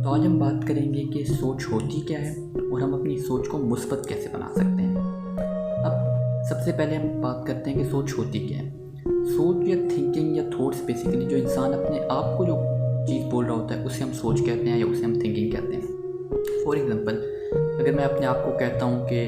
तो आज हम बात करेंगे कि सोच होती क्या है और हम अपनी सोच को मुस्बत कैसे बना सकते हैं। अब सबसे पहले हम बात करते हैं कि सोच होती क्या है। सोच या थिंकिंग या थॉट्स बेसिकली जो इंसान अपने आप को जो चीज़ बोल रहा होता है उसे हम सोच कहते हैं या उसे हम थिंकिंग कहते हैं। फॉर एग्ज़ाम्पल, अगर मैं अपने आप को कहता हूँ कि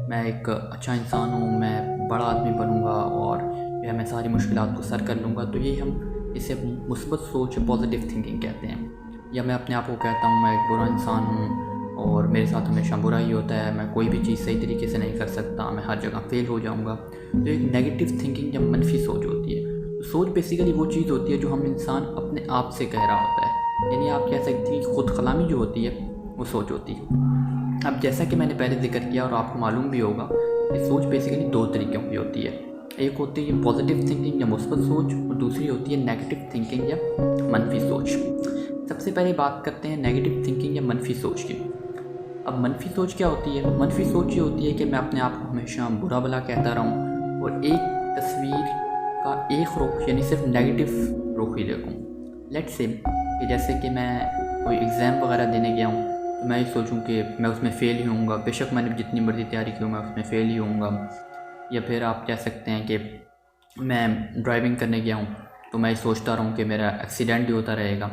मैं एक अच्छा इंसान हूँ, मैं बड़ा आदमी बनूँगा और या मैं सारी मुश्किलात को सर कर लूँगा, तो ये हम इसे मुस्बत सोच पॉजिटिव थिंकिंग कहते हैं। या मैं अपने आप को कहता हूँ मैं एक बुरा इंसान हूँ और मेरे साथ हमेशा बुरा ही होता है, मैं कोई भी चीज़ सही तरीके से नहीं कर सकता, मैं हर जगह फेल हो जाऊँगा, तो एक नेगेटिव थिंकिंग या मनफी सोच होती है। तो सोच बेसिकली वो चीज़ होती है जो हम इंसान अपने आप से कह रहा होता है, यानी आप कह सकते हैं कि खुद कलामी जो होती है वो सोच होती है। अब जैसा कि मैंने पहले जिक्र किया और आपको मालूम भी होगा कि सोच बेसिकली दो तरीक़ों की होती है। एक होती है पॉजिटिव थिंकिंग या मुस्बत सोच और दूसरी होती है नेगेटिव थिंकिंग या मनफी सोच। सबसे पहले बात करते हैं नेगेटिव थिंकिंग या मनफी सोच की। अब मनफी सोच क्या होती है? मनफी सोच ये होती है कि मैं अपने आप को हमेशा बुरा भला कहता रहूँ और एक तस्वीर का एक रुख यानी सिर्फ नेगेटिव रुख ही देखूँ। लेट्स से कि जैसे कि मैं कोई एग्ज़ाम वगैरह देने गया हूँ तो मैं ये सोचूं कि मैं उसमें फ़ेल ही होऊंगा, बेशक मैंने जितनी मर्ज़ी तैयारी की हो मैं उसमें फ़ेल ही होऊंगा। या फिर आप कह सकते हैं कि मैं ड्राइविंग करने गया हूँ तो मैं सोचता रहूँ कि मेरा एक्सीडेंट ही होता रहेगा।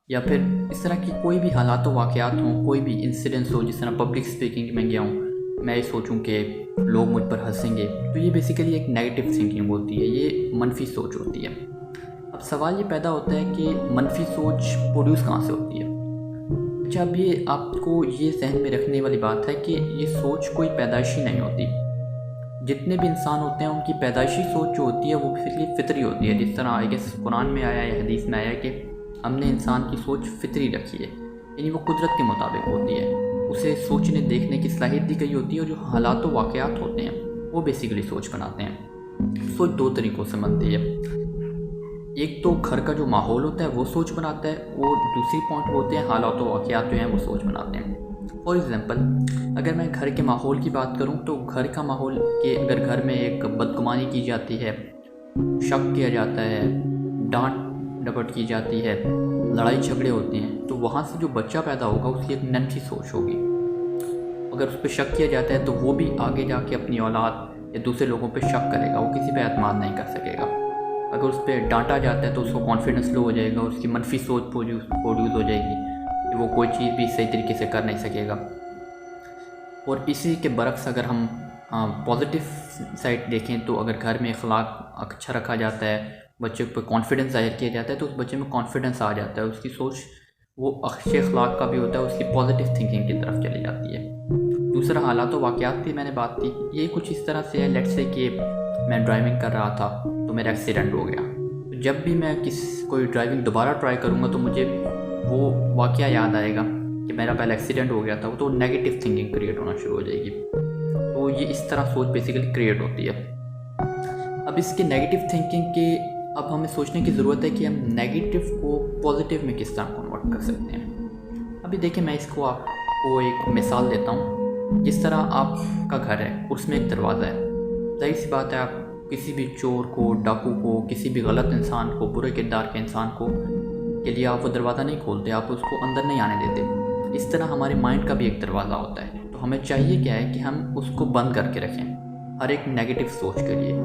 या फिर इस तरह की कोई भी हालात वाक़यात हों, कोई भी इंसिडेंट्स हो, जिस तरह पब्लिक स्पीकिंग में गया हूँ, मैं ये सोचूं कि लोग मुझ पर हंसेंगे, तो ये बेसिकली एक नेगेटिव थिंकिंग होती है, ये मनफी सोच होती है। अब सवाल ये पैदा होता है कि मनफी सोच प्रोड्यूस कहाँ से होती है। अच्छा, अब ये आपको ये जहन में रखने वाली बात है कि ये सोच कोई पैदाइशी नहीं होती। जितने भी इंसान होते हैं उनकी पैदाइशी सोच जो होती है वो बेसिकली फितरी होती है। जिस तरह आई गेस कुरान में आया या हदीस में आया कि हमने इंसान की सोच फितरी रखी है, यानी वो कुदरत के मुताबिक होती है, उसे सोचने देखने की सलाहियत दी गई होती है और जो हालात वाक़यात होते हैं वो बेसिकली सोच बनाते हैं। सोच दो तरीक़ों से बनती है। एक तो घर का जो माहौल होता है वो सोच बनाता है और दूसरी पॉइंट होते हैं हालात वाक़यात जो हैं वो सोच बनाते हैं। फॉर एग्ज़ाम्पल, अगर मैं घर के माहौल की बात करूं तो घर का माहौल कि अगर घर में एक बदगुमानी की जाती है, शक किया जाता है, डांट डपट की जाती है, लड़ाई झगड़े होते हैं, तो वहाँ से जो बच्चा पैदा होगा उसकी एक नन्ही सोच होगी। अगर उस पर शक किया जाता है तो वो भी आगे जाके अपनी औलाद या दूसरे लोगों पर शक करेगा, वो किसी पर एतमाद नहीं कर सकेगा। अगर उस पर डांटा जाता है तो उसको कॉन्फिडेंस लो हो जाएगा, उसकी मनफी सोच प्रोड्यूस हो जाएगी कि वो कोई चीज़ भी सही तरीके से कर नहीं सकेगा। और इसी के बरक्स अगर हम पॉजिटिव साइड देखें तो अगर घर में अखलाक अच्छा रखा जाता है, बच्चे पर कॉन्फिडेंस ज़ाहिर किया जाता है, तो उस बच्चे में कॉन्फिडेंस आ जाता है, उसकी सोच वो अच्छे अखलाक का भी होता है, उसकी पॉजिटिव थिंकिंग की तरफ चली जाती है। दूसरा हालात वाक़यात की मैंने बात की, ये कुछ इस तरह से है। लेट्स से कि मैं ड्राइविंग कर रहा था तो मेरा एक्सीडेंट हो गया, तो जब भी मैं कोई ड्राइविंग दोबारा ट्राई करूँगा तो मुझे वो वाक़या याद आएगा कि मेरा पहले एक्सीडेंट हो गया था, तो नेगेटिव थिंकिंग क्रिएट होना शुरू हो जाएगी। तो ये इस तरह सोच बेसिकली क्रिएट होती है। अब इसके नेगेटिव थिंकिंग के अब हमें सोचने की ज़रूरत है कि हम नेगेटिव को पॉजिटिव में किस तरह कन्वर्ट कर सकते हैं। अभी देखिए, मैं इसको आपको एक मिसाल देता हूँ। जिस तरह आपका घर है, उसमें एक दरवाज़ा है, जाहिर सी बात है आप किसी भी चोर को, डाकू को, किसी भी गलत इंसान को, बुरे किरदार के इंसान को के लिए आप वो दरवाज़ा नहीं खोलते, आप उसको अंदर नहीं आने देते। इस तरह हमारे माइंड का भी एक दरवाज़ा होता है, तो हमें चाहिए क्या है कि हम उसको बंद करके रखें हर एक नेगेटिव सोच के लिए।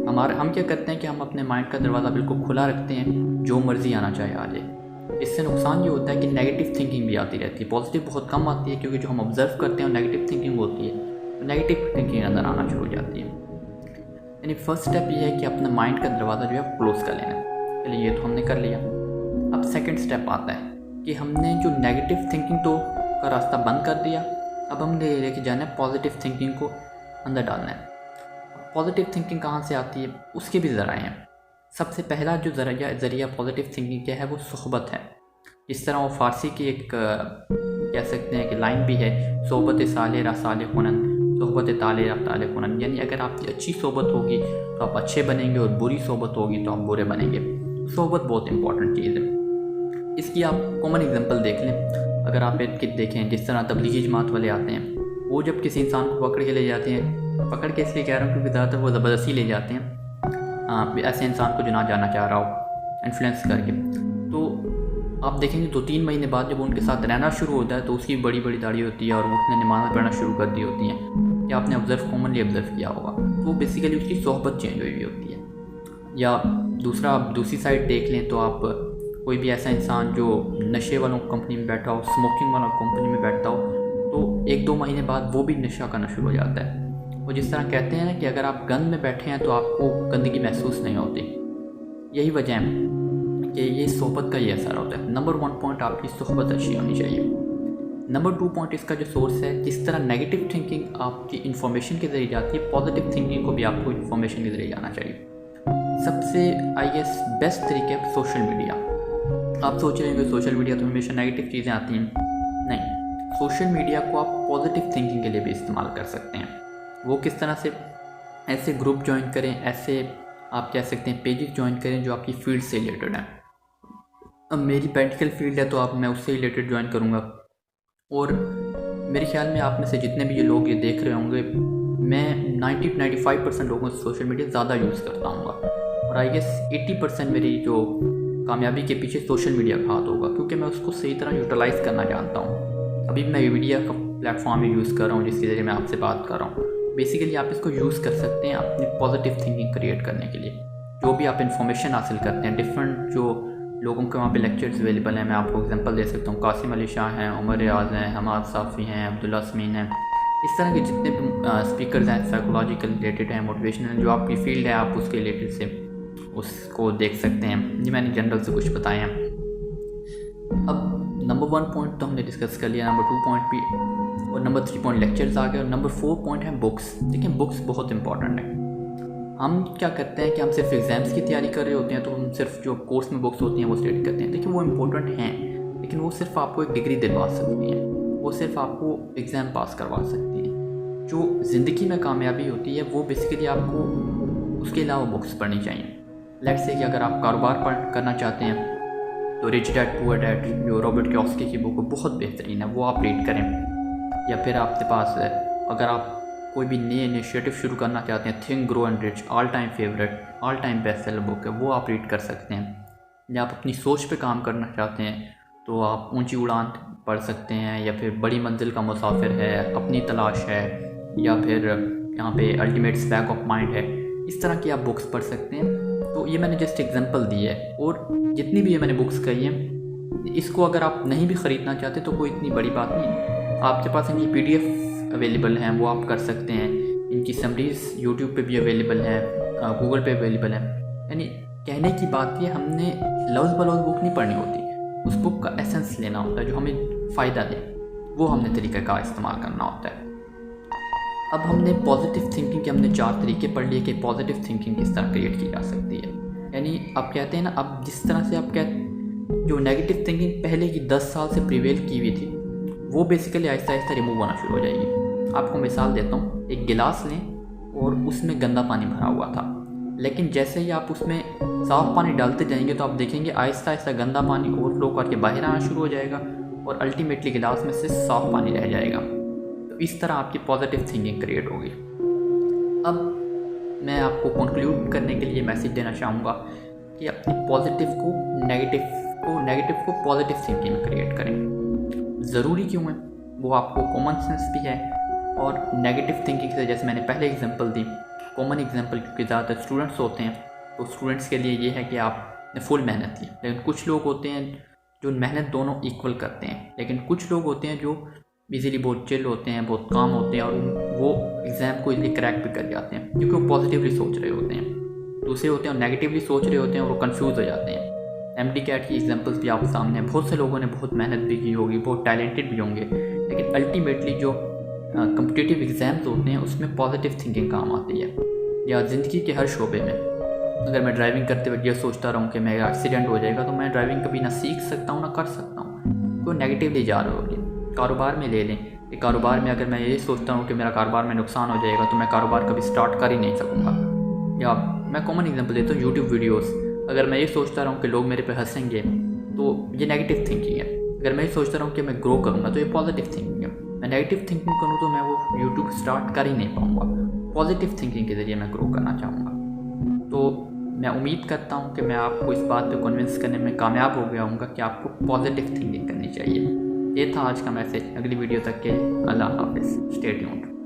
हम क्या करते हैं कि हम अपने माइंड का दरवाज़ा बिल्कुल खुला रखते हैं, जो मर्ज़ी आना चाहे आ जाए। इससे नुकसान ये होता है कि नेगेटिव थिंकिंग भी आती रहती है, पॉजिटिव बहुत कम आती है, क्योंकि जो हम ऑब्जर्व करते हैं नेगेटिव थिंकिंग होती है, तो नेगेटिव थिंकिंग अंदर आना शुरू हो जाती है। यानी फर्स्ट स्टेप ये है कि अपना माइंड का दरवाज़ा जो है क्लोज़ कर लेना। चलिए, ये तो हमने कर लिया। अब सेकंड स्टेप आता है कि हमने जो नेगेटिव थिंकिंग तो का रास्ता बंद कर दिया, अब हमने लेके जाना है पॉजिटिव थिंकिंग को अंदर डालना है। पॉजिटिव थिंकिंग कहाँ से आती है, उसके भी ज़राए हैं। सबसे पहला जो ज़रिया पॉजिटिव थिंकिंग का है वो सोहबत है। इस तरह वो फ़ारसी की एक कह सकते हैं कि लाइन भी है, सोहबत साले रा साले खुनन, सोहबत ताले रा ताले खुनन। यानी अगर आपकी अच्छी सोहबत होगी तो आप अच्छे बनेंगे और बुरी सोहबत होगी तो आप बुरे बनेंगे। सोहबत बहुत इंपॉर्टेंट चीज़ है। इसकी आप कॉमन एग्जांपल देख लें। अगर आप एक देखें, जिस तरह तबलीगी जमात वाले आते हैं, वो जब किसी इंसान को पकड़ के ले जाते हैं, पकड़ के इसलिए कह रहा हूँ क्योंकि ज़्यादातर वो ज़बरदस्ती ले जाते हैं ऐसे इंसान को जो ना जाना चाह रहा हो, इन्फ्लुएंस करके, तो आप देखेंगे 2-3 महीने बाद जब उनके साथ रहना शुरू होता है तो उसकी बड़ी बड़ी दाढ़ी होती है और उसने नमाज़ें पढ़ना शुरू कर दी होती हैं, कि आपने कॉमनली ऑब्ज़र्व किया होगा। तो बेसिकली उसकी सोहबत चेंज हुई होती है। या दूसरा, आप दूसरी साइड देख लें तो आप कोई भी ऐसा इंसान जो नशे वालों कंपनी में बैठा हो, स्मोकिंग वालों कंपनी में बैठता हो, तो 1-2 महीने बाद वो भी नशा करना शुरू हो जाता है। और जिस तरह कहते हैं ना कि अगर आप गंद में बैठे हैं तो आपको गंदगी महसूस नहीं होती, यही वजह है कि ये सोहबत का ही असर होता है। नंबर 1 पॉइंट, आपकी सोहबत अच्छी होनी चाहिए। नंबर 2 पॉइंट, इसका जो सोर्स है, जिस तरह नेगेटिव थिंकिंग आपकी इन्फॉर्मेशन के ज़रिए जाती है, पॉजिटिव थिंकिंग को भी आपको इन्फॉर्मेशन के ज़रिए जाना चाहिए। सबसे आई गेस बेस्ट तरीके है सोशल मीडिया। आप सोच रहे हैं कि सोशल मीडिया तो हमेशा नेगेटिव चीज़ें आती हैं, नहीं, सोशल मीडिया को आप पॉजिटिव थिंकिंग के लिए भी इस्तेमाल कर सकते हैं। वो किस तरह से, ऐसे ग्रुप ज्वाइन करें, ऐसे आप कह सकते हैं पेजेस ज्वाइन करें जो आपकी फील्ड से रिलेटेड है। अब मेरी मेडिकल फील्ड है तो मैं उससे रिलेटेड ज्वाइन करूँगा, और मेरे ख्याल में आप में से जितने भी ये लोग ये देख रहे होंगे, मैं 90-95% लोगों से सोशल मीडिया ज़्यादा यूज़ करता हूँ, और आई गेस 80% मेरी जो कामयाबी के पीछे सोशल मीडिया का हाथ होगा, क्योंकि मैं उसको सही तरह यूटिलाइज़ करना जानता हूँ। अभी मैं मीडिया का प्लेटफॉर्म ही यूज़ कर रहा हूँ जिसके ज़रिए मैं आपसे बात कर रहा हूँ। बेसिकली आप इसको यूज़ कर सकते हैं अपनी पॉजिटिव थिंकिंग क्रिएट करने के लिए। जो भी आप इन्फॉर्मेशन हासिल करते हैं, डिफरेंट जो लोगों के वहाँ पे लेक्चर्स अवेलेबल हैं, मैं आपको एग्जांपल दे सकता हूँ। कासिम अली शाह हैं, उमर रियाज हैं, हमाद साफ़ी हैं, अब्दुल्ला स्मीन हैं, इस तरह के जितने भी स्पीकर्स हैं साइकोलॉजिकल रिलेटेड हैं, मोटिवेशनल, जो आपकी फील्ड है आप उसके रिलेटेड से उसको देख सकते हैं। ये मैंने जनरल से कुछ बताए हैं। अब नंबर 1 पॉइंट तो हमने डिस्कस कर लिया, नंबर 2 पॉइंट भी, और नंबर 3 पॉइंट लेक्चर्स आ गए, और नंबर 4 पॉइंट है बुक्स। देखिए बुक्स बहुत इंपॉर्टेंट है। हम क्या करते हैं कि हम सिर्फ एग्ज़ाम्स की तैयारी कर रहे होते हैं तो हम सिर्फ जो कोर्स में बुक्स होती हैं वो स्टडी करते हैं। देखिए वो इंपॉर्टेंट हैं, लेकिन वो सिर्फ आपको एक डिग्री दिलवा सकती हैं, वो सिर्फ आपको एग्ज़ाम पास करवा सकती हैं। जो ज़िंदगी में कामयाबी होती है वो बेसिकली आपको उसके अलावा बुक्स पढ़नी चाहिए। लेट्स से कि अगर आप कारोबार करना चाहते हैं तो रिच डैड पुअर डैड जो रॉबर्ट कियोसाकी की बुक है बहुत बेहतरीन है, वो आप रीड करें। या फिर आपके पास है, अगर आप कोई भी नए इनिशिएटिव शुरू करना चाहते हैं, think grow and rich, all time favourite, all time best seller book है, वो आप रीड कर सकते हैं। या आप अपनी सोच पे काम करना चाहते हैं तो आप ऊंची उड़ान पढ़ सकते हैं, या फिर बड़ी मंजिल का मुसाफिर है, अपनी तलाश है, या फिर यहाँ पे अल्टीमेट स्वैग ऑफ माइंड है। इस तरह की आप बुक्स पढ़ सकते हैं। तो ये मैंने जस्ट एग्जांपल दी है, और जितनी भी ये मैंने बुक्स कही हैं, इसको अगर आप नहीं भी ख़रीदना चाहते तो कोई इतनी बड़ी बात नहीं है। आपके पास इनकी PDF अवेलेबल हैं, वो आप कर सकते हैं। इनकी समरीज़ यूट्यूब पे भी अवेलेबल है, गूगल पे अवेलेबल है। यानी कहने की बात ये, हमने लफ्ज़ बलफ्ज़ बुक नहीं पढ़नी होती, उस बुक का एसेंस लेना होता है जो हमें फ़ायदा दे, वो हमने तरीक़े का इस्तेमाल करना होता है। अब हमने पॉजिटिव थिंकिंग के हमने 4 तरीके पढ़ लिए कि पॉजिटिव थिंकिंग किस तरह क्रिएट की जा सकती है। यानी आप कहते हैं ना, अब जिस तरह से आप जो नेगेटिव थिंकिंग पहले की 10 साल से प्रिवेल की हुई थी, वो बेसिकली आहिस्ता आहिस्ता रिमूव होना शुरू हो जाएगी। आपको मिसाल देता हूँ, एक गिलास लें और उसमें गंदा पानी भरा हुआ था, लेकिन जैसे ही आप उसमें साफ़ पानी डालते जाएंगे तो आप देखेंगे आहिस्ता आहिस्ता गंदा पानी ओवरफ्लो करके बाहर आना शुरू हो जाएगा, और अल्टीमेटली गिलास में से साफ़ पानी रह जाएगा। इस तरह आपकी पॉजिटिव थिंकिंग क्रिएट होगी। अब मैं आपको कंक्लूड करने के लिए मैसेज देना चाहूँगा कि अपनी नेगेटिव को पॉजिटिव थिंकिंग में क्रिएट करें। ज़रूरी क्यों है, वो आपको कॉमन सेंस भी है, और नेगेटिव थिंकिंग से, जैसे मैंने पहले एग्जांपल दी, कॉमन एग्जांपल, क्योंकि ज़्यादातर स्टूडेंट्स होते हैं तो स्टूडेंट्स के लिए ये है कि आपने फुल मेहनत की। लेकिन कुछ लोग होते हैं जो मेहनत दोनों इक्वल करते हैं, लेकिन कुछ लोग होते हैं जो इजीली बहुत चिल होते हैं, बहुत काम होते हैं, और वो एग्ज़ाम को इजीली क्रैक भी कर जाते हैं क्योंकि वो पॉजिटिवली सोच रहे होते हैं। दूसरे होते हैं और नेगेटिवली सोच रहे होते हैं और वो कंफ्यूज हो जाते हैं। MD कैट की एग्जांपल्स भी आपके सामने हैं। बहुत से लोगों ने बहुत मेहनत भी की होगी, बहुत टैलेंटेड भी होंगे, लेकिन अल्टीमेटली जो कम्पिटिटिव एग्ज़ाम्स होते हैं उसमें पॉजिटिव थिंकिंग काम आती है। या ज़िंदगी के हर शोबे में, अगर मैं ड्राइविंग करते हुए ये सोचता रहूँ कि मेरा एक्सीडेंट हो जाएगा तो मैं ड्राइविंग कभी ना सीख सकता हूँ ना कर सकता हूँ, तो नेगेटिवली जा रहे होगी। कारोबार में ले लें कि कारोबार में अगर मैं ये सोचता हूँ कि मेरा कारोबार में नुकसान हो जाएगा तो मैं कारोबार कभी स्टार्ट कर ही नहीं सकूँगा। या मैं कॉमन एग्जांपल देता हूँ, यूट्यूब वीडियोस, अगर मैं ये सोचता रहूँ कि लोग मेरे पे हंसेंगे तो ये नेगेटिव थिंकिंग है। अगर मैं ये सोचता रहूँ कि मैं ग्रो करूँगा तो ये पॉजिटिव थिंकिंग है। मैं नेगेटिव थिंकिंग करूँ तो मैं वो यूट्यूब स्टार्ट कर ही नहीं पाऊँगा। पॉजिटिव थिंकिंग के ज़रिए मैं ग्रो करना चाहूँगा। तो मैं उम्मीद करता हूँ कि मैं आपको इस बात को कन्विंस करने में कामयाब हो गया हूँगा कि आपको पॉजिटिव थिंकिंग करनी चाहिए। ये था आज का मैसेज। अगली वीडियो तक के अल्लाह हाफिज़। Stay tuned.